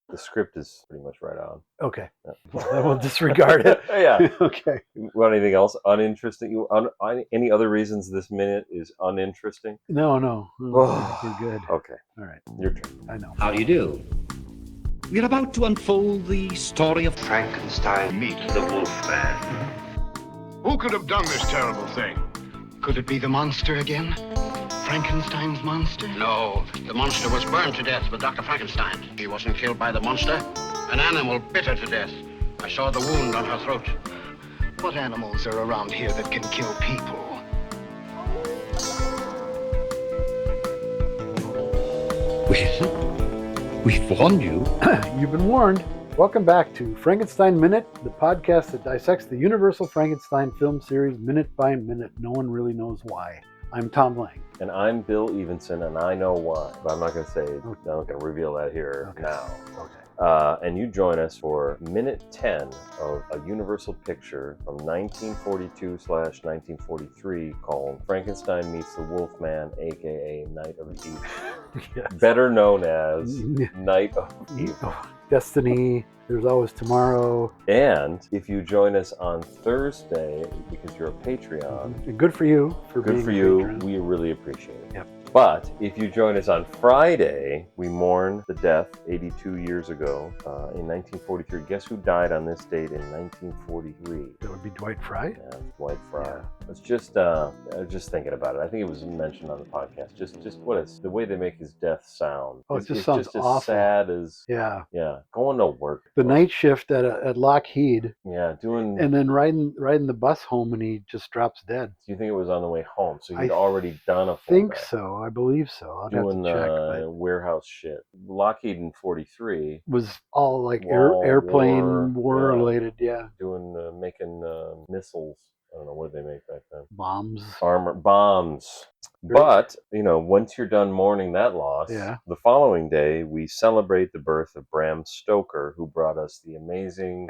The script is pretty much right on. Okay. Yeah. Well, then we'll disregard it. Yeah. Okay. Want anything else uninteresting? Any other reasons this minute is uninteresting? No. We're good. Okay. All right. Your turn. I know. How do you do? We're about to unfold the story of Frankenstein Meet the Wolfman. Who could have done this terrible thing? Could it be the monster again? Frankenstein's monster? No, the monster was burned to death with Dr. Frankenstein. He wasn't killed by the monster. An animal bit her to death. I saw the wound on her throat. What animals are around here that can kill people? We've warned you. You've been warned. Welcome back to Frankenstein Minute, the podcast that dissects the Universal Frankenstein film series minute by minute. No one really knows why. I'm Thom Lang. And I'm Bill Evenson, and I know why, but I'm not going to say, I'm not going to reveal that here now. Okay. And you join us for minute 10 of a Universal picture from 1942/1943 called Frankenstein Meets the Wolfman, aka Night of Evil. Yes. Better known as Night of Evil. Destiny, There's Always Tomorrow. And if you join us on Thursday, because you're a Patreon, Good for you. good for you. We really appreciate it. Yep. But if you join us on Friday, we mourn the death 82 years ago in 1943. Guess who died on this date in 1943? That would be Dwight Fry. Yeah, Dwight Fry. Yeah. It's just thinking about it. I think it was mentioned on the podcast. Just what is the way they make his death sound? Oh, it just sounds just as awful. sad as Yeah. going to work. The night shift at Lockheed, Yeah, doing. and then riding the bus home, and he just drops dead. Do you think it was on the way home? So I he'd already done a full Think day. so. I believe so. I'll Doing have to check. But warehouse shit. Lockheed in 43 was all like Wall, airplane war yeah. related. Yeah. doing making missiles. I don't know what did they make back then. Bombs. Armor bombs. But once you're done mourning that loss, the following day we celebrate the birth of Bram Stoker, who brought us the amazing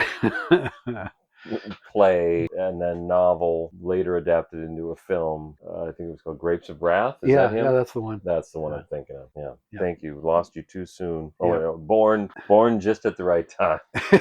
play and then novel, later adapted into a film. I think it was called Grapes of Wrath. Is that him? Yeah, that's the one. That's the one I'm thinking of. Yeah. Thank you. Lost you too soon. Oh, Yeah. no. Born just at the right time.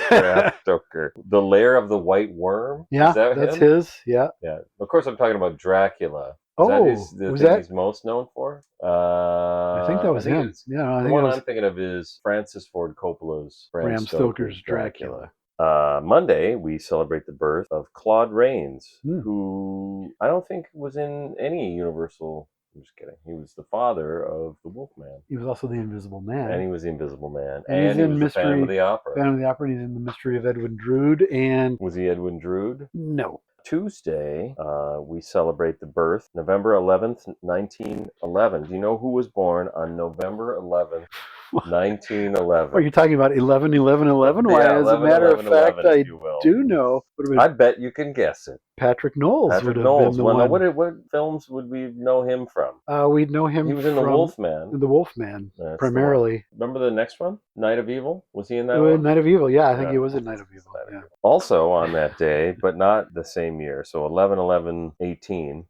Bram Stoker. The Lair of the White Worm. Yeah, Is that that's him? his. Yeah. Yeah. Of course, I'm talking about Dracula. Oh, Is that was thing that? he's most known for? I think that was him. it's- Yeah, I The think one it was I'm thinking of is Francis Ford Coppola's Bram Stoker's Dracula. Monday, we celebrate the birth of Claude Rains, Hmm. who I don't think was in any Universal. I'm just kidding. He was the father of the Wolfman, He was also the Invisible Man. and he was the Invisible Man, And he's and he in was the Phantom of Mystery- the Opera. Phantom of the Opera. And he's in The Mystery of Edwin Drood. And Was he Edwin Drood? no. Tuesday, we celebrate the birth, November 11th, 1911. Do you know who was born on November 11th, 1911? Are you talking about 11-11-11? Why, Yeah, as a matter of 11, fact, 11, I if you will. do know. Would have I been bet you can guess it. Patrick Knowles. Patrick would have Knowles. been the Well, one. what films would we know him from? We'd know him He was in The from Wolfman. The Wolfman, That's primarily. Remember the next one? Night of Evil? Was he in that one? Night of Evil. Yeah, I think Yeah. he was in Night of Evil. Night of Yeah. Evil. Also on that day, but not the same year, so 11/11/18,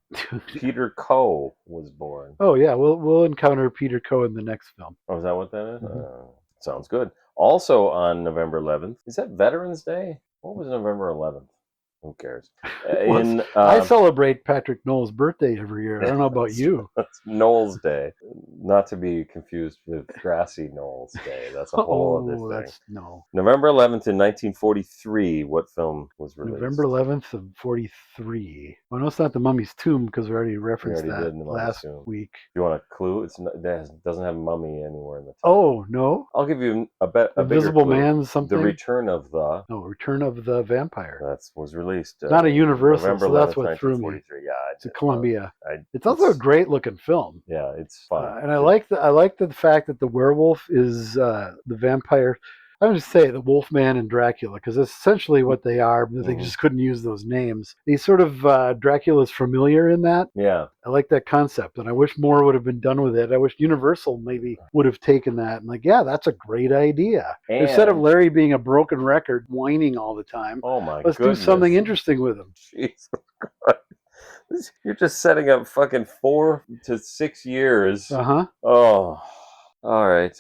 Peter Coe was born. Oh yeah, we'll encounter Peter Coe in the next film. Oh, is that what that is? Mhm. Sounds good. Also on November 11th, is that Veterans Day? What was November 11th? Who cares? I celebrate Patrick Knowles' birthday every year. I don't know about you. That's Knowles Day, not to be confused with Grassy Knowles Day. That's a whole other thing. No. November 11th in 1943, what film was released? November 11th of 43. Well, no, it's not The Mummy's Tomb because we already referenced already did that The Mummy's last Tomb. week. You want a clue? It doesn't have Mummy anywhere in the title. Oh, no? I'll give you a bigger Invisible clue. Man something? The Return of the... No, Return of the Vampire. That was released. Not a Universal, November so that's 11th, what threw me. 1943. Yeah, It's a Columbia. I- It's also a great looking film. Yeah, it's fun. And I like the fact that the werewolf is the vampire. I would just say the Wolfman and Dracula, because that's essentially what they are, but they just couldn't use those names. He's sort of Dracula's familiar in that. Yeah. I like that concept, and I wish more would have been done with it. I wish Universal maybe would have taken that and that's a great idea. And- Instead of Larry being a broken record, whining all the time, Oh my let's goodness. do something interesting with him. Jesus Christ. You're just setting up fucking 4 to 6 years. Uh-huh. Oh, All right.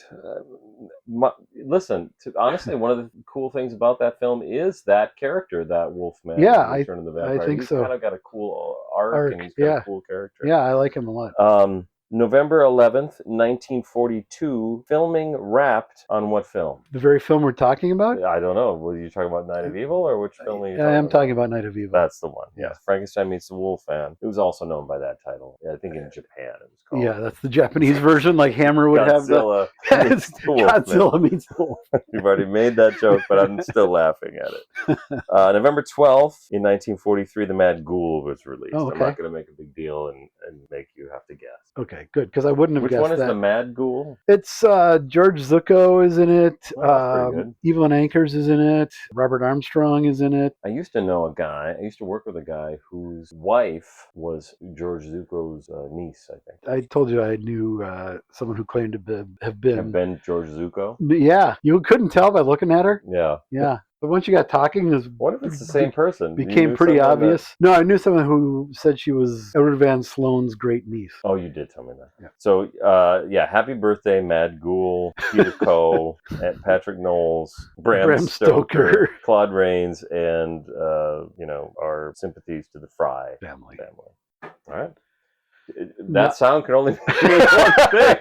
Listen, honestly, one of the cool things about that film is that character, that Wolfman, Yeah, Return of the Vampire. I think He's so. kind of got a cool arc, and he's got a cool character. Yeah, I like him a lot. November 11th, 1942, filming wrapped on what film? The very film we're talking about? I don't know. Were you talking about Night of Evil, or which film are you talking about? I am talking about Night of Evil. That's the one. Yes, Frankenstein Meets the Wolfman. It was also known by that title. I think in Japan it was called. Yeah, that's the Japanese version, like Hammer would have the... Godzilla meets the Wolfman. You've already made that joke, but I'm still laughing at it. November 12th, in 1943, The Mad Ghoul was released. Oh, okay. I'm not going to make a big deal and make you have to guess. Okay, good, because I wouldn't have Which guessed that. one is The Mad Ghoul? It's George Zucco is in it. Oh, pretty good. Evelyn Ankers is in it. Robert Armstrong is in it. I used to know a guy. I used to work with a guy whose wife was George Zucco's niece, I think. I told you I knew someone who claimed to have been George Zucco? Yeah, you couldn't tell by looking at her. Yeah. Yeah. But once you got talking, what if it's the same person? Became pretty obvious. No, I knew someone who said she was Edward Van Sloan's great niece. Oh, you did tell me that. Yeah. So, happy birthday, Mad Ghoul, Peter Coe, and Patrick Knowles, Bram Stoker, Claude Rains, and our sympathies to the Fry family. All right. That sound can only mean one thing.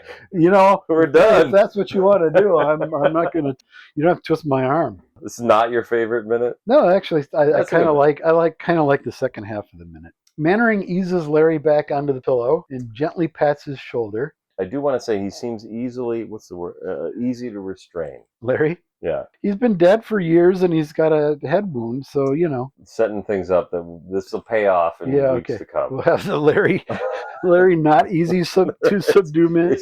We're done. If that's what you want to do, I'm not going to. You don't have to twist my arm. This is not your favorite minute? No, actually, I kind of like the second half of the minute. Mannering eases Larry back onto the pillow and gently pats his shoulder. I do want to say he seems easy to restrain. Larry? Yeah. He's been dead for years and he's got a head wound, so setting things up that this will pay off in weeks to come. We'll have the Larry not easy to subdue minute.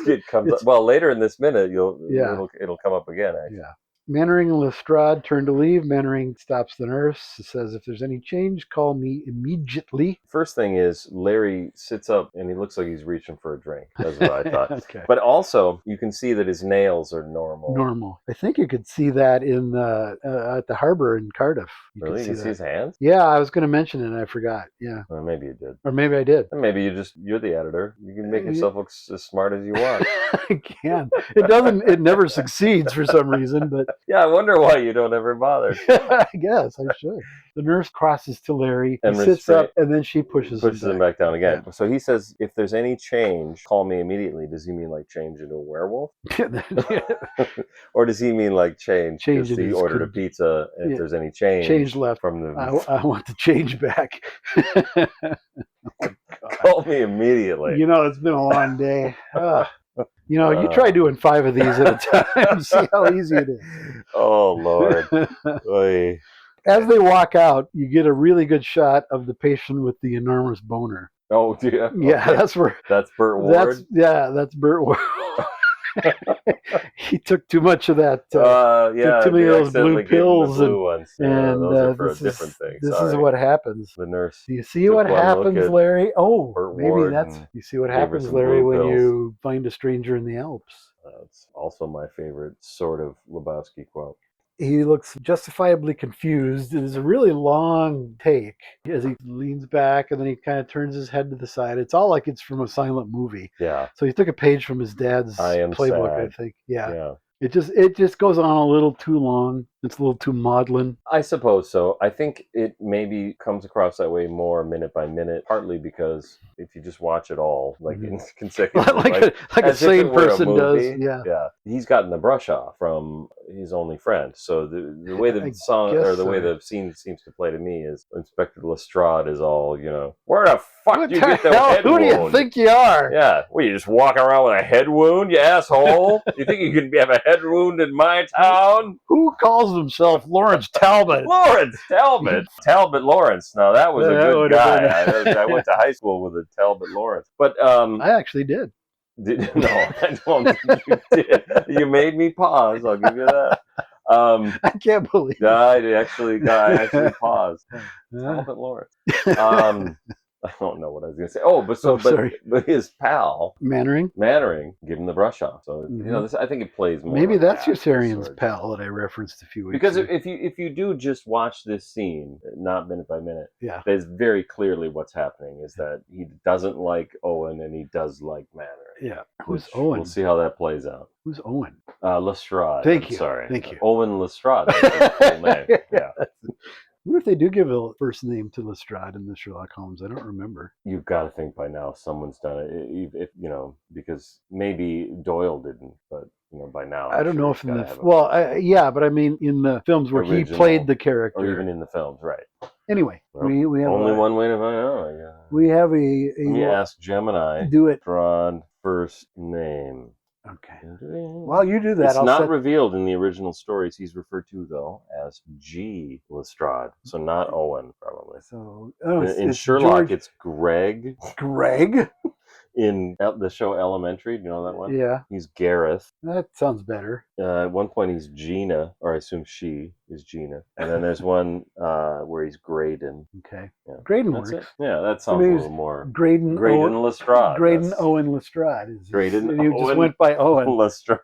Later in this minute it'll come up again, actually. Yeah. Mannering and Lestrade turn to leave. Mannering stops the nurse, says, if there's any change, call me immediately. First thing is, Larry sits up and he looks like he's reaching for a drink. That's what I thought. Okay. But also, you can see that his nails are normal. I think you could see that in at the harbor in Cardiff. Really? You can see his hands? Yeah, I was going to mention it and I forgot. Yeah. Or maybe you did. Or maybe I did. And maybe you're the editor. You can make yourself look as smart as you want. I can. It never succeeds for some reason, but... Yeah, I wonder why you don't ever bother. I guess I should. The nurse crosses to Larry and sits up, and then she pushes him back down again. Yeah. So he says, if there's any change, call me immediately. Does he mean like change into a werewolf? Or does he mean like change? Change he ordered a pizza, and if there's any change left from the... I want the change back. Call me immediately. It's been a long day. You try doing 5 of these at a time. See how easy it is. Oh, Lord. As they walk out, you get a really good shot of the patient with the enormous boner. Oh, yeah. Yeah, okay. That's Burt Ward? That's Burt Ward. He took too much of that. Took too many of those blue pills. The blue ones. And those are for a different thing. This is what happens. The nurse. Do you see what happens, Larry? Oh, maybe that's... You see what happens, Larry, when you find a stranger in the Alps. It's also my favorite sort of Lebowski quote. He looks justifiably confused. It is a really long take as he leans back and then he kind of turns his head to the side. It's all like it's from a silent movie. Yeah. So he took a page from his dad's playbook, sad. I think. Yeah. It just goes on a little too long. It's a little too maudlin. I suppose so. I think it maybe comes across that way more minute by minute, partly because if you just watch it all in consecutive, like a sane person does. Yeah. He's gotten the brush off from his only friend. So the way the song or the way the scene seems to play to me is Inspector Lestrade is all, where the fuck do you get that head wound? Who do you think you are? Yeah. Well, you just walk around with a head wound, you asshole? You think you can have a head wound in my town? Who calls himself Lawrence Talbot? Lawrence Talbot. Talbot Lawrence. Now, that was a good guy. I went to high school with a Talbot Lawrence. But I actually did. No, I don't think you did. You made me pause. I'll give you that. I can't believe it. I actually paused. Talbot Lawrence. I don't know what I was going to say. Oh, but his pal Mannering give him the brush off. So I think it plays more. Maybe that's Yossarian's pal that I referenced a few weeks ago. Because if you do just watch this scene, not minute by minute, there's very clearly what's happening is that he doesn't like Owen and he does like Mannering. Yeah. Who's which Owen? We'll see how that plays out. Who's Owen? Lestrade. Thank I'm you. Sorry. Thank you. Owen Lestrade. That's his full name. Yeah. What if they do give a first name to Lestrade in the Sherlock Holmes? I don't remember. You've got to think by now someone's done it. If because maybe Doyle didn't, but by now I don't know if in the but I mean in the films where he played the character, or even in the films, right? Anyway, Well, we have only one way to find out. I guess. We have a Let me ask Gemini. do it. Lestrade first name. Okay. While you do that, it's not revealed in the original stories. He's referred to though as G. Lestrade, so not Owen probably. So in Sherlock, it's Greg. Greg. In the show Elementary, do you know that one? Yeah. He's Gareth. That sounds better. At one point, he's Gina, or I assume she is Gina. And then there's one where he's Graydon. Okay. Yeah. Graydon That's works. It. Yeah, that sounds a little more. Graydon Lestrade. Graydon Owen Lestrade. Graydon He just went by Owen. Lestrade.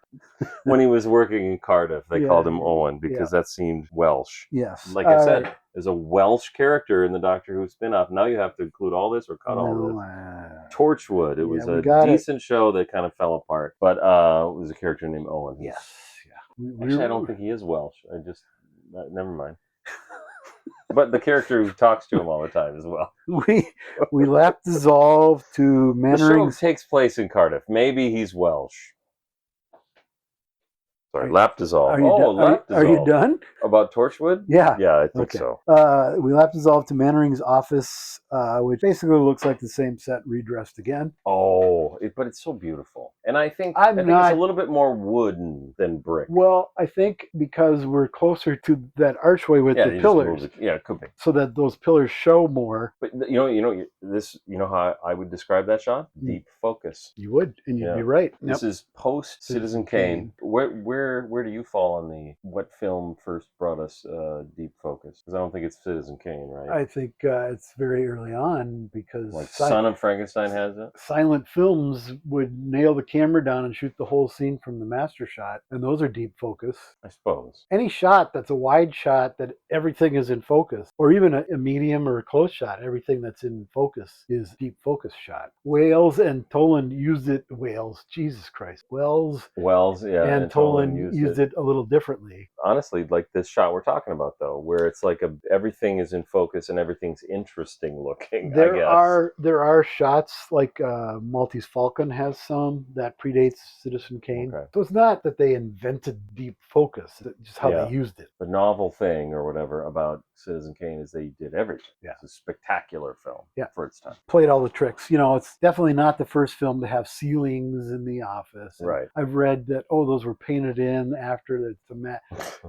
When he was working in Cardiff, they called him Owen because that seemed Welsh. Yes. Like I said, there's a Welsh character in the Doctor Who spin-off. Now you have to include all this or cut all this. Torchwood. It was a decent show that kind of fell apart, but it was a character named Owen. Yes. Yeah. Actually, I don't think he is Welsh. Never mind. But the character who talks to him all the time as well. We lap dissolve to Mannering's. The show takes place in Cardiff. Maybe he's Welsh. Sorry, lap dissolve. Are you done? About Torchwood? Yeah. Yeah, I think so. We lap dissolve to Mannering's office, which basically looks like the same set redressed again. But it's so beautiful. And I think it's a little bit more wooden than brick. Well, I think because we're closer to that archway with the pillars. It could be. So that those pillars show more. But how I would describe that shot? Deep focus. You would, and you'd be right. This is post Citizen Kane. Where do you fall on what film first brought us deep focus? Because I don't think it's Citizen Kane, right? I think it's very early on because Son of Frankenstein has it. Silent films would nail the camera down and shoot the whole scene from the master shot, and those are deep focus. I suppose any shot that's a wide shot that everything is in focus, or even a medium or a close shot, everything that's in focus is deep focus shot. Wales and Toland used it. Jesus Christ, Wells, and Toland used it a little differently. Honestly, like this shot we're talking about, though, where it's like everything is in focus and everything's interesting looking. There are shots like Maltese Falcon has some that predates Citizen Kane. Okay. So it's not that they invented deep focus; it's just how they used it. The novel thing or whatever about Citizen Kane is they did everything. Yeah, it's a spectacular film. For its time, played all the tricks. It's definitely not the first film to have ceilings in the office. Right. I've read that those were painted in after the mat.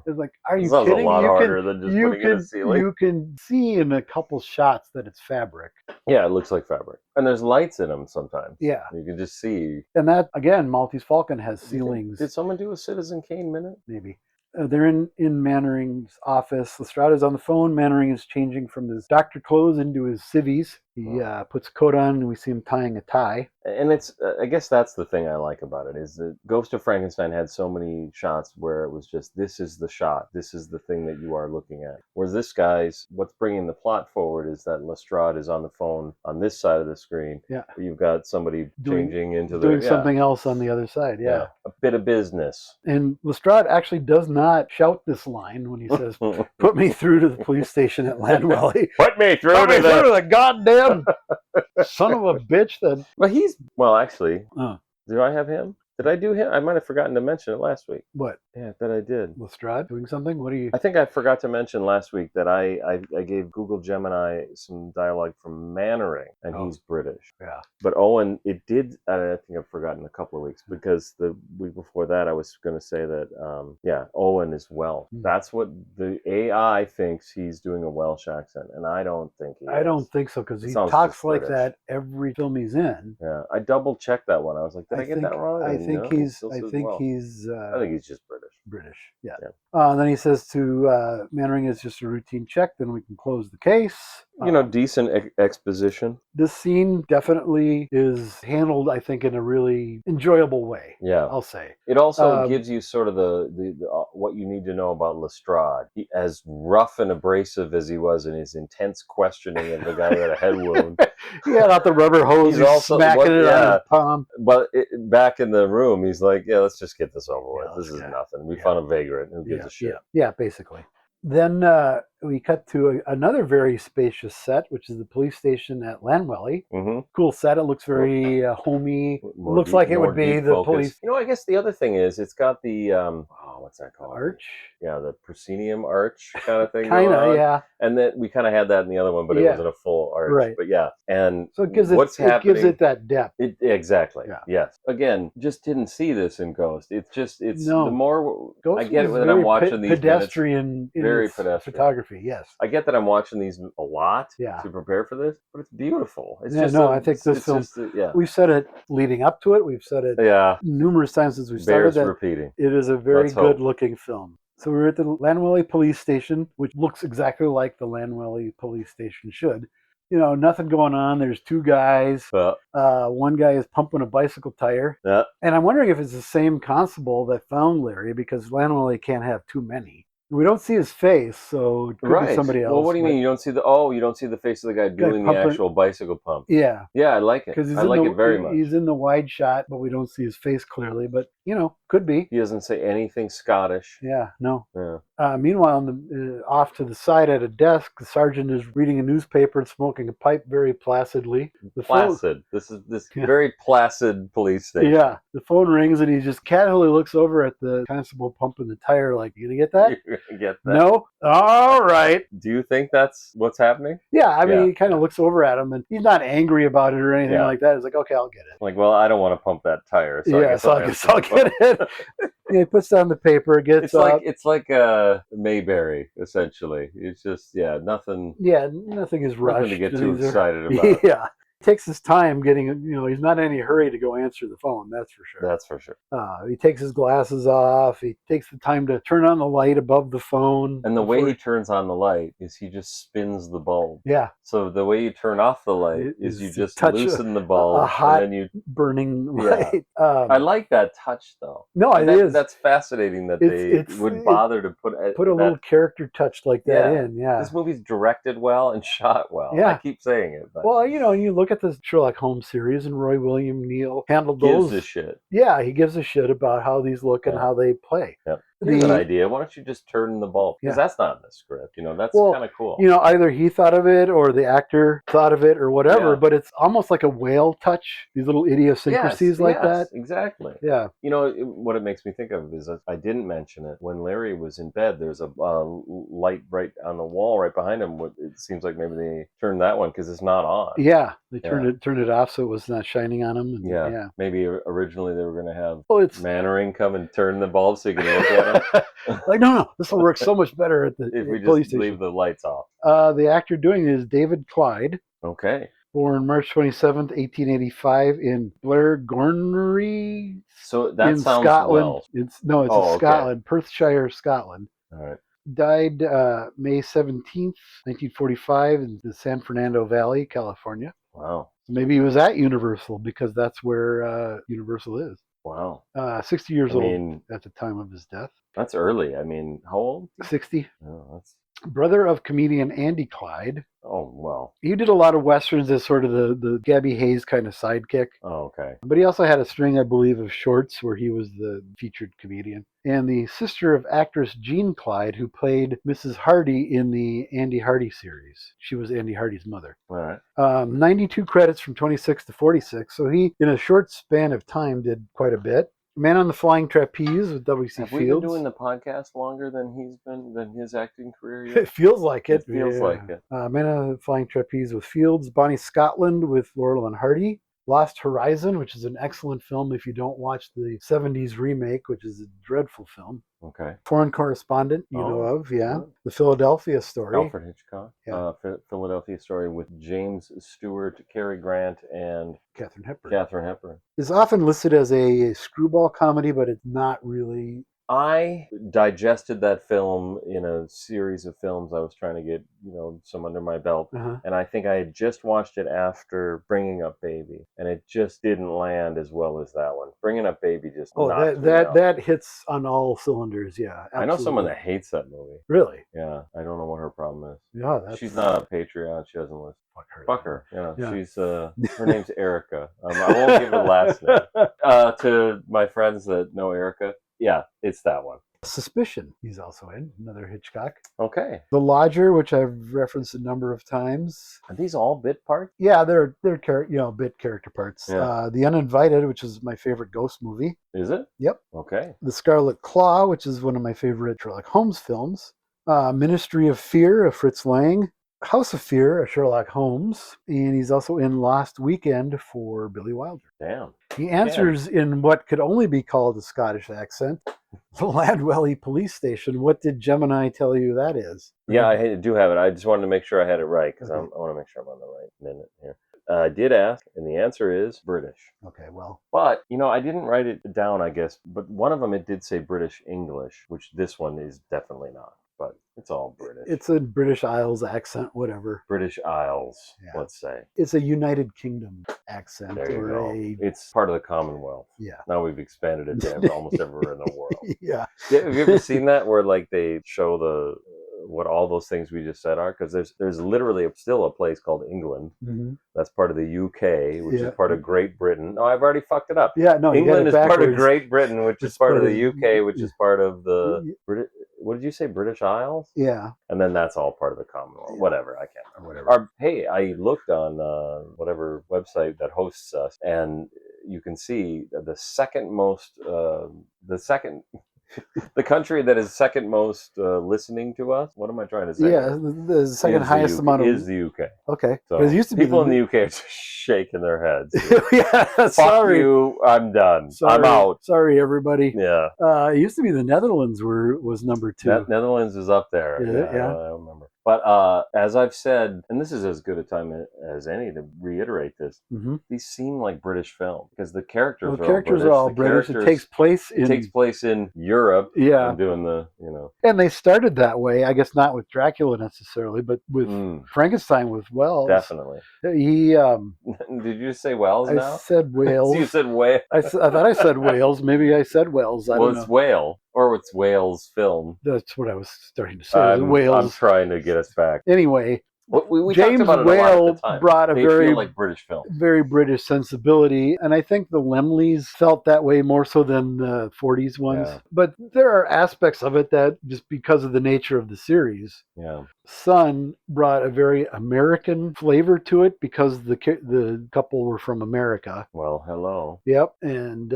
It's like, are you kidding? A lot harder than just putting in a ceiling. You can see in a couple shots that it's fabric. Yeah, it looks like fabric, and there's lights in them sometimes. Yeah, you can just see. And that again, Maltese Falcon has ceilings. Did someone do a Citizen Kane minute? Maybe. They're in Mannering's office. Lestrade is on the phone. Mannering is changing from his doctor clothes into his civvies. He puts a coat on, and we see him tying a tie. And it's, I guess that's the thing I like about it, is that Ghost of Frankenstein had so many shots where it was just, this is the shot, this is the thing that you are looking at. Whereas this guy's, what's bringing the plot forward is that Lestrade is on the phone on this side of the screen. Yeah. Where you've got somebody changing into doing something else on the other side. Yeah. A bit of business. And Lestrade actually does not shout this line when he says, "Put me through to the police station at Llanwelly." Put me through to the goddamn son of a bitch. Actually, do I have him? Did I do him? I might have forgotten to mention it last week. What? Yeah, that I did. Lestrade doing something? What are you? I think I forgot to mention last week that I gave Google Gemini some dialogue from Mannering, and he's British. Yeah. But Owen, it did, I think I've forgotten a couple of weeks, because the week before that I was going to say that, Owen is Welsh. That's what the AI thinks, he's doing a Welsh accent, and I don't think he is. I don't think so, because he talks like that every film he's in. Yeah, I double checked that one. I was like, did I get that wrong? I think he's I think he's just British. Yeah. Then he says to Mannering, it's just a routine check, then we can close the case. Decent exposition. This scene definitely is handled, I think, in a really enjoyable way. Yeah, I'll say. It also gives you sort of the what you need to know about Lestrade. As rough and abrasive as he was in his intense questioning of the guy who had a head wound, He had out the rubber hose. He's also- smacking it yeah. on his palm. But back in the room, he's like, "Yeah, let's just get this over with. Yeah, This is yeah. nothing. We Yeah. found a vagrant. Who gives a shit?" Yeah, basically. Then we cut to another very spacious set, which is the police station at Llanwelly. Mm-hmm. Cool set. It looks very homey. Looks like it would be the police. You know, I guess the other thing is it's got the what's that called? Arch. Yeah, the proscenium arch kind of thing. Kind going of, on. yeah. And then we kind of had that in the other one, but it Yeah. wasn't a full arch. Right. But yeah, and So it gives what's it happening? gives it that depth. Exactly. Yeah. Yes. Again, just didn't see this in Ghost. It's No. the more Ghost I get it was when I'm very watching these pedestrian, in very its pedestrian. photography. Yes. I get that I'm watching these a lot Yeah. to prepare for this, but it's beautiful. It's Yeah, just no, I think this it's film- just yeah. We've said it leading up to it. We've said it Yeah. numerous times since we started Bears that repeating. it is a very Let's hope. good-looking film. So we're at the Llanwelly Police Station, which looks exactly like the Llanwelly Police Station should. You know, nothing going on. There's two guys. One guy is pumping a bicycle tire. Yeah. And I'm wondering if it's the same constable that found Larry, because Llanwelly can't have too many. We don't see his face, so it could be somebody else. Well, what do you mean? You don't see the face of the guy doing the pumping- actual bicycle pump? Yeah. Yeah, I like it. Because I like it very much. He's in the wide shot, but we don't see his face clearly. But, you know, could be. He doesn't say anything Scottish. Yeah, no. Yeah. Meanwhile, off to the side at a desk, the sergeant is reading a newspaper and smoking a pipe very placidly. Placid. This is very placid police station. Yeah. The phone rings and he just casually looks over at the constable pumping the tire like, you gonna get that? You're gonna get that. No? All right. Do you think that's what's happening? Yeah, I mean, Yeah. he kind of looks over at him and he's not angry about it or anything Yeah. like that. He's like, okay, I'll get it. Like, well, I don't want to pump that tire. So I guess I'll get it. Yeah, he puts down the paper, gets up. It's like Mayberry, essentially. It's just nothing. Yeah, nothing is rushed. Nothing to get too excited about. Yeah. Takes his time getting, he's not in any hurry to go answer the phone, that's for sure. That's for sure. He takes his glasses off. He takes the time to turn on the light above the phone. And the way he turns on the light is he just spins the bulb. Yeah. So the way you turn off the light is you just touch loosen the bulb. a hot, and then burning light. I like that touch, though. No, it is. That's fascinating that they would bother to put a little character touch like that in. Yeah. This movie's directed well and shot well. Yeah. I keep saying it. But well, you look at the Sherlock Holmes series, and Roy William Neill handled those. gives a shit. Yeah, he gives a shit about how these look and how they play. Yeah. Here's an idea. Why don't you just turn the bulb? Because that's not in the script. That's kind of cool. Either he thought of it or the actor thought of it or whatever, but it's almost like a whale touch, these little idiosyncrasies that. Exactly. Yeah. What it makes me think of is, I didn't mention it, when Larry was in bed, there's a light right on the wall right behind him. It seems like maybe they turned that one because it's not on. Yeah. They turned it off so it was not shining on him. And, Maybe originally they were going to have it's Mannering come and turn the bulb so you can look at him. Like, no, this will work so much better at the if we police just station. leave the lights off. The actor doing it is David Clyde. Okay. Born March 27th, 1885 in Blairgornery. So that in sounds Scotland. well. It's Scotland, Perthshire, Scotland. All right. Died May 17th, 1945 in the San Fernando Valley, California. Wow. Maybe he was at Universal because that's where Universal is. Wow. 60 years old at the time of his death. That's early. I mean, how old? 60. Oh, that's... Brother of comedian Andy Clyde. Oh, well. He did a lot of westerns as sort of the Gabby Hayes kind of sidekick. Oh, okay. But he also had a string, I believe, of shorts where he was the featured comedian. And the sister of actress Jean Clyde, who played Mrs. Hardy in the Andy Hardy series. She was Andy Hardy's mother. All right. 92 credits from 26 to 46. So he, in a short span of time, did quite a bit. Man on the Flying Trapeze with W.C. Have Fields. we been doing the podcast longer than his acting career yet? It feels like it. It feels like it. Man on the Flying Trapeze with Fields. Bonnie Scotland with Laurel and Hardy. Lost Horizon, which is an excellent film if you don't watch the 70s remake, which is a dreadful film. Okay. Foreign Correspondent, you know of, yeah. Good. The Philadelphia Story. Alfred Hitchcock. Yeah. Philadelphia Story with James Stewart, Cary Grant, and Katharine Hepburn. Katharine Hepburn. It's often listed as a screwball comedy, but it's not really. I digested that film in a series of films I was trying to get, some under my belt. And I think I had just watched it after Bringing Up Baby, and it just didn't land as well as that one. Bringing Up Baby just knocked me out. That hits on all cylinders. Yeah, absolutely. I know someone that hates that movie. Really? Yeah, I don't know what her problem is. Yeah, she's not on Patreon. She doesn't listen. Fuck her. Yeah. She's her name's Erica. I won't give her last name. To my friends that know Erica, yeah, it's that one. Suspicion, he's also in, another Hitchcock. Okay. The Lodger, which I've referenced a number of times. Are these all bit parts? Yeah, they're bit character parts. Yeah. The Uninvited, which is my favorite ghost movie. Is it? Yep. Okay. The Scarlet Claw, which is one of my favorite Sherlock Holmes films. Ministry of Fear, a Fritz Lang. House of Fear, a Sherlock Holmes. And he's also in Lost Weekend for Billy Wilder. Damn. He answers in what could only be called a Scottish accent. The Llanwelly Police Station. What did Gemini tell you that is? Yeah, I do have it. I just wanted to make sure I had it right because I want to make sure I'm on the right minute here. I did ask, and the answer is British. Okay, well. But, I didn't write it down, I guess. But one of them, it did say British English, which this one is definitely not. But it's all British. It's a British Isles accent, whatever. British Isles, let's say. It's a United Kingdom accent. There you go. It's part of the Commonwealth. Yeah. Now we've expanded it to almost everywhere in the world. Yeah. Have you ever seen that where they show what all those things we just said are? Because there's literally still a place called England. Mm-hmm. That's part of the UK, which is part of Great Britain. No, I've already fucked it up. Yeah, no, England is part of Great Britain, which is part of the UK, which is part of the what did you say? British Isles? Yeah. And then that's all part of the Commonwealth. Yeah. Whatever, I can't remember. Whatever. Hey, I looked on whatever website that hosts us, and you can see the second most, the country that is second most listening to us. What am I trying to say? Yeah, the second highest amount of is the UK. Okay, so it used to be people in the UK are just shaking their heads. Yeah, Fuck sorry. you, I'm done. Sorry, I'm out. Sorry, everybody. Yeah. It used to be the Netherlands was number 2. Netherlands is up there. Yeah. I remember. But as I've said, and this is as good a time as any to reiterate this, these seem like British films because the characters are all British. It takes place in Europe. Yeah. And doing the, And they started that way, I guess not with Dracula necessarily, but with Frankenstein with Wells. Definitely. He Did you say Wells now? I said Wales. You said Wales. I thought I said Wales. Maybe I said Wells. I don't know. It's Whale. Or it's Wales film. That's what I was starting to say. Wales. I'm trying to get us back. Anyway, we James talked about it Whale a lot at the time. brought a they very feel like British film. Very British sensibility, and I think the Lemleys felt that way more so than the 40s ones. Yeah. But there are aspects of it that, just because of the nature of the series, Son brought a very American flavor to it because the couple were from America. Well, hello. Yep, and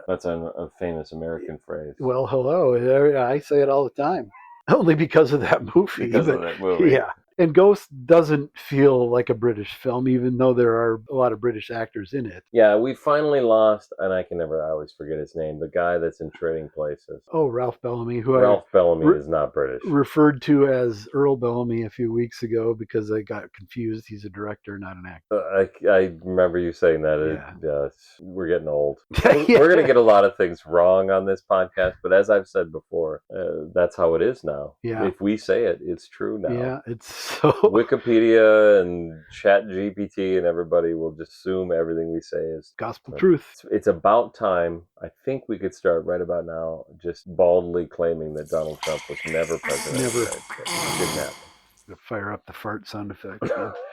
that's a famous American phrase. Well, hello. I say it all the time, only because of that movie. Because of that movie. Yeah. And Ghost doesn't feel like a British film, even though there are a lot of British actors in it. Yeah, we finally lost, and I always forget his name, the guy that's in Trading Places. Oh, Ralph Bellamy, Ralph Bellamy is not British. Referred to as Earl Bellamy a few weeks ago because I got confused. He's a director, not an actor. I remember you saying that. We're getting old. We're going to get a lot of things wrong on this podcast, but as I've said before, that's how it is now. Yeah. If we say it, it's true now. Yeah, it's so... Wikipedia and ChatGPT and everybody will just assume everything we say is gospel truth. It's about time. I think we could start right about now just baldly claiming that Donald Trump was never president. Never. It didn't happen. Fire up the fart sound effect.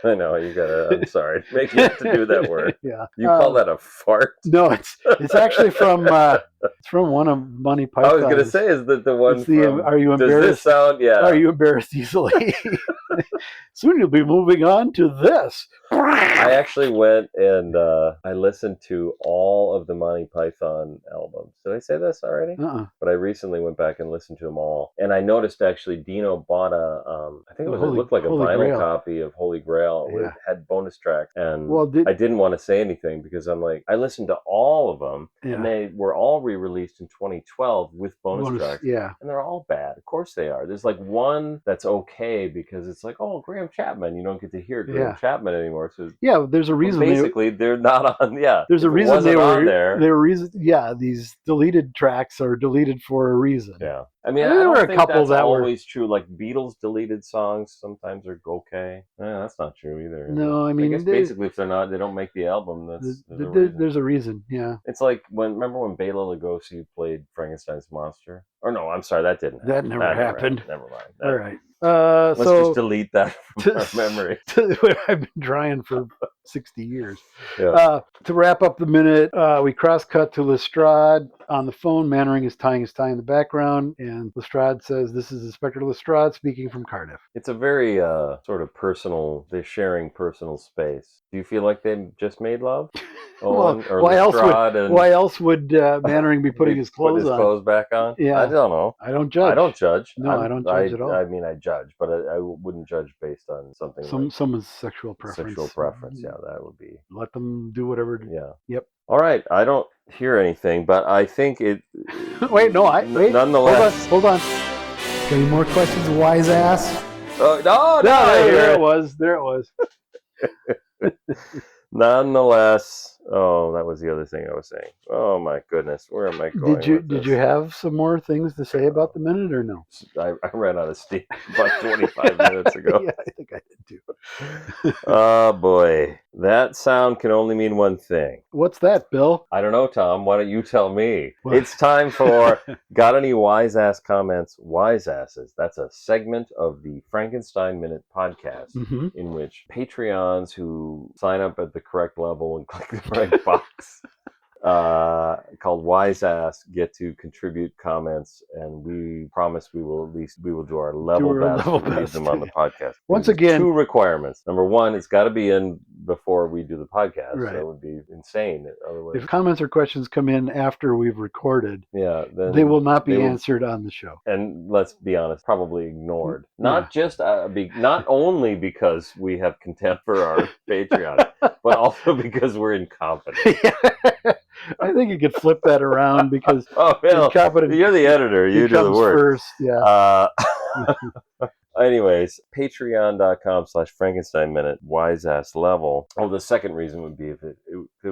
I know, you gotta, I'm sorry. You have to do that word. Yeah. You call that a fart? No, it's actually from one of Monty Python. I was gonna say, is that the one from, Are You Embarrassed? Does this sound, yeah. Are You Embarrassed Easily? Soon you'll be moving on to this. I actually went and I listened to all of the Monty Python albums. Did I say this already? But I recently went back and listened to them all. And I noticed actually Dino bought I think it looked like a vinyl copy of Holy Grail. Yeah. It had bonus tracks. And I didn't want to say anything because I'm like, I listened to all of them. Yeah. And they were all re-released in 2012 with bonus tracks. Yeah. And they're all bad. Of course they are. There's like one that's okay because it's like, oh, great, Graham Chapman. You don't get to hear Graham Chapman anymore. So yeah, there's a reason. Basically, they're not on. Yeah, there's a reason they were on there. There reason. Yeah, these deleted tracks are deleted for a reason. Yeah, I mean, there were don't a think couple that's that always true. Like Beatles deleted songs sometimes are okay. That's not true either. No, I mean, I guess basically if they don't make the album, there's a reason. Yeah, it's like remember when Bela Lugosi played Frankenstein's Monster? Or no, I'm sorry, that didn't happen. That never happened. Never mind. All right. Let's just delete that from our memory. I've been trying for 60 years. Yeah. To wrap up the minute, we cross-cut to Lestrade on the phone. Mannering is tying his tie in the background, and Lestrade says, "This is Inspector Lestrade speaking from Cardiff." It's a very sort of personal, they're sharing personal space. Do you feel like they just made love? Well, why else would Mannering be putting his clothes on? Clothes back on? Yeah. I don't know. I don't judge. I don't judge. No, I don't judge at all. I mean, I judge, but I wouldn't judge based on something like someone's sexual preference. Sexual preference, yeah, that would be. Let them do whatever. Yeah. Yep. All right, I don't hear anything, but I think it. Wait, nonetheless. Hold on. Got any more questions, wise ass? No, there it was. Nonetheless, that was the other thing I was saying. Oh my goodness, where am I going? Did you have some more things to say about the minute or no? I ran out of steam about 25 minutes ago. Yeah, I think I did too. Oh boy, that sound can only mean one thing. What's that, Bill? I don't know, Tom. Why don't you tell me? What? It's time for Got Any Wise Ass Comments? Wise Asses. That's a segment of the Frankenstein Minute podcast in which Patreons who sign up at the correct level and click the right box called Wise Ass get to contribute comments, and we promise we will do our level best to read them on the podcast. Once again, 2 requirements. Number 1, it's got to be in before we do the podcast. Right. So it would be insane otherwise. If comments or questions come in after we've recorded, then they will not be answered on the show. And let's be honest, probably ignored. Not only because we have contempt for our Patreon, but also because we're incompetent. I think you could flip that around because you're the editor. You do the work first. Yeah. Anyways, patreon.com/Frankenstein Minute, wise ass level. The second reason would be if it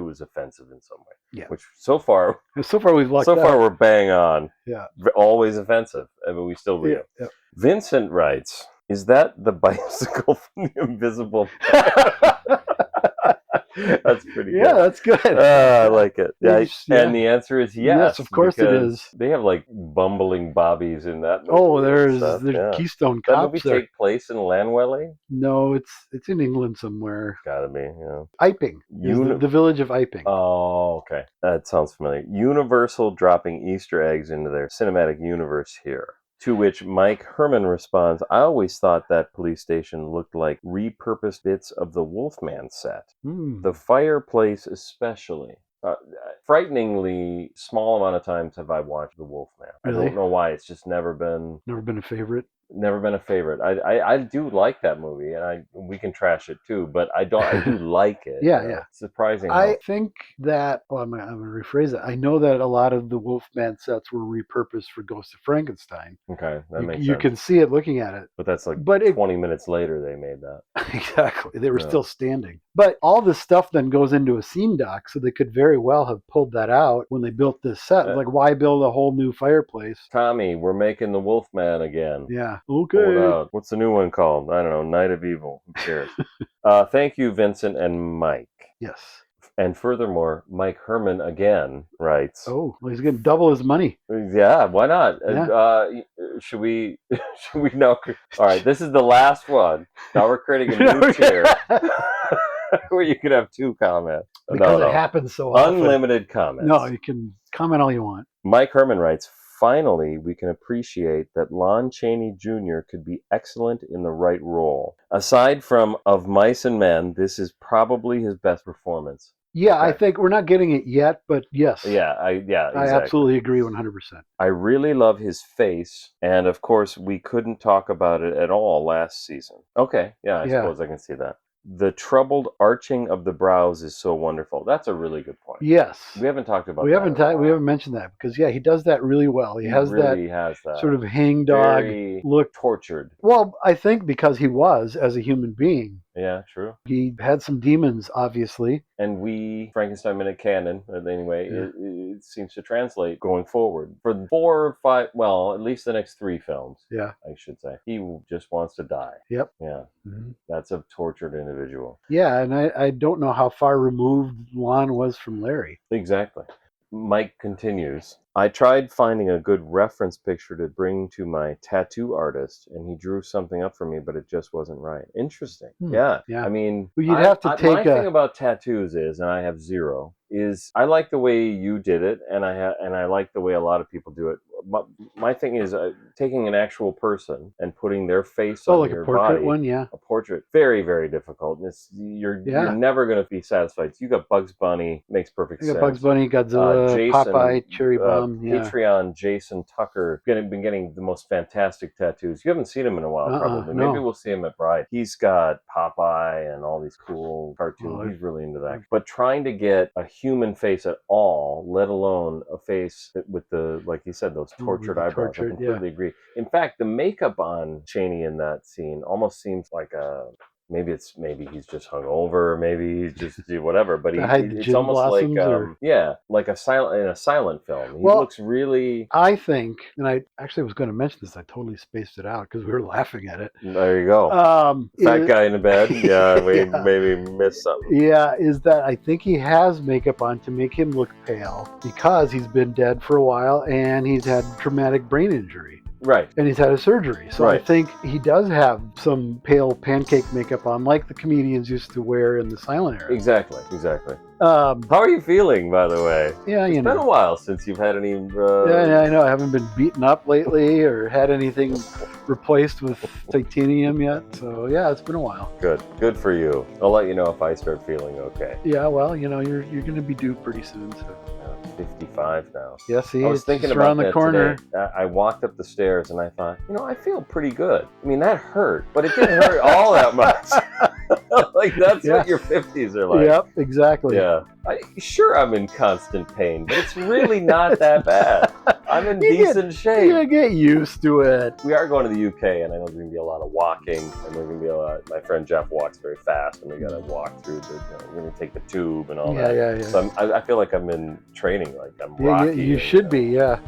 was offensive in some way. Yeah. Which so far we've lucked out. So far we're bang on. Yeah. Always offensive. I mean, we still read it. Yeah. Vincent writes, "Is that the bicycle from the Invisible Man?" That's pretty good. Yeah, that's good. I like it. Yeah, and the answer is yes. Yes, of course it is. They have like bumbling bobbies in that movie. Oh, there's Keystone Cops. That movie take place in Llanwelly? No, it's in England somewhere. Gotta be, yeah. Iping. The village of Iping. Oh, okay. That sounds familiar. Universal dropping Easter eggs into their cinematic universe here. To which Mike Herman responds, "I always thought that police station looked like repurposed bits of the Wolfman set. The fireplace especially. Frighteningly small amount of times have I watched The Wolfman. Really? I don't know why. It's just never been a favorite. Never been a favorite. I do like that movie, and we can trash it too, but I do like it. Yeah. Surprising. I think that I'm going to rephrase it. I know that a lot of the Wolfman sets were repurposed for Ghost of Frankenstein. Okay, that makes sense. You can see it looking at it. But that's 20 minutes later they made that. Exactly. They were still standing. But all this stuff then goes into a scene dock, so they could very well have pulled that out when they built this set. Like, why build a whole new fireplace? Tommy, we're making the Wolfman again. Yeah. Okay. What's the new one called? I don't know. Night of Evil. Who cares? Thank you, Vincent and Mike. Yes. And furthermore, Mike Herman again writes. Oh, well, he's going to double his money. Yeah, why not? Yeah. Should we now? All right, this is the last one. Now we're creating a new tier where you can have 2 comments. Because it happens so often. Unlimited comments. No, you can comment all you want. Mike Herman writes, "Finally, we can appreciate that Lon Chaney Jr. could be excellent in the right role. Aside from Of Mice and Men, this is probably his best performance." Yeah, okay. I think we're not getting it yet, but yes. Yeah, exactly. I absolutely agree 100%. I really love his face, and of course, we couldn't talk about it at all last season. Okay, I suppose I can see that. The troubled arching of the brows is so wonderful. That's a really good point. Yes. We haven't talked about We that. haven't mentioned that because he does that really well. He has really has that sort of hangdog very look. Tortured. Well, I think because he was as a human being. Yeah, true. He had some demons, obviously. And Frankenstein Minute Canon, anyway, it seems to translate going forward. For 4 or 5, well, at least the next 3 films, Yeah. I should say. He just wants to die. Yep. Yeah. Mm-hmm. That's a tortured individual. Yeah, and I don't know how far removed Lon was from Larry. Exactly. Mike continues. I tried finding a good reference picture to bring to my tattoo artist, and he drew something up for me, but it just wasn't right. Interesting. Yeah. I mean, well, you'd have to take my thing about tattoos is, and I have 0, is I like the way you did it, and I like the way a lot of people do it. My thing is taking an actual person and putting their face on like your a portrait body. one, yeah. A portrait, very, very difficult. And you're never going to be satisfied. You got Bugs Bunny, makes perfect sense. Bugs Bunny, Godzilla, Jason, Popeye, Cherry Bomb. Patreon, Jason Tucker, been getting the most fantastic tattoos. You haven't seen him in a while, probably. No. Maybe we'll see him at Bride. He's got Popeye and all these cool cartoons. He's really into that. But trying to get a human face at all, let alone a face with the, like you said, those tortured eyebrows. I completely agree. In fact, the makeup on Chaney in that scene almost seems like a... Maybe he's just hungover, maybe he's just whatever. But it's almost like like a silent film. He looks really. I think, and I actually was going to mention this. I totally spaced it out because we were laughing at it. There you go. Fat guy in the bed. Yeah, we maybe missed something. Yeah, is that I think he has makeup on to make him look pale because he's been dead for a while and he's had traumatic brain injury. Right. And he's had a surgery. So I think he does have some pale pancake makeup on, like the comedians used to wear in the silent era. Exactly. How are you feeling, by the way? Yeah, it's been a while since you've had any... Yeah, I know. I haven't been beaten up lately or had anything replaced with titanium yet. So, yeah, it's been a while. Good for you. I'll let you know if I start feeling okay. Yeah, well, you're going to be due pretty soon, so... 55 now. Yeah, see, I was thinking about around the corner. Today. I walked up the stairs and I thought, I feel pretty good. I mean, that hurt, but it didn't hurt all that much. Like, that's what your 50s are like. Yep, exactly. Yeah. Sure, I'm in constant pain, but it's really not that bad. I'm in decent shape. You're going to get used to it. We are going to the UK, and I know there's going to be a lot of walking, and there's going to be a lot. My friend Jeff walks very fast, and we got to walk through we're going to take the tube and all that. Yeah. So I feel like I'm in training, like I'm Rocky. You should be, yeah.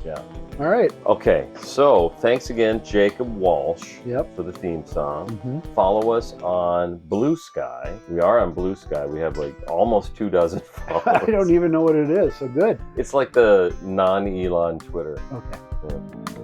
All right. Okay, so thanks again, Jacob Walsh, for the theme song. Follow us on Blue Sky. We are on Blue Sky. We have like almost 24 followers. I don't even know what it is, so good. It's like the non-Elon Twitter. Okay. Yeah.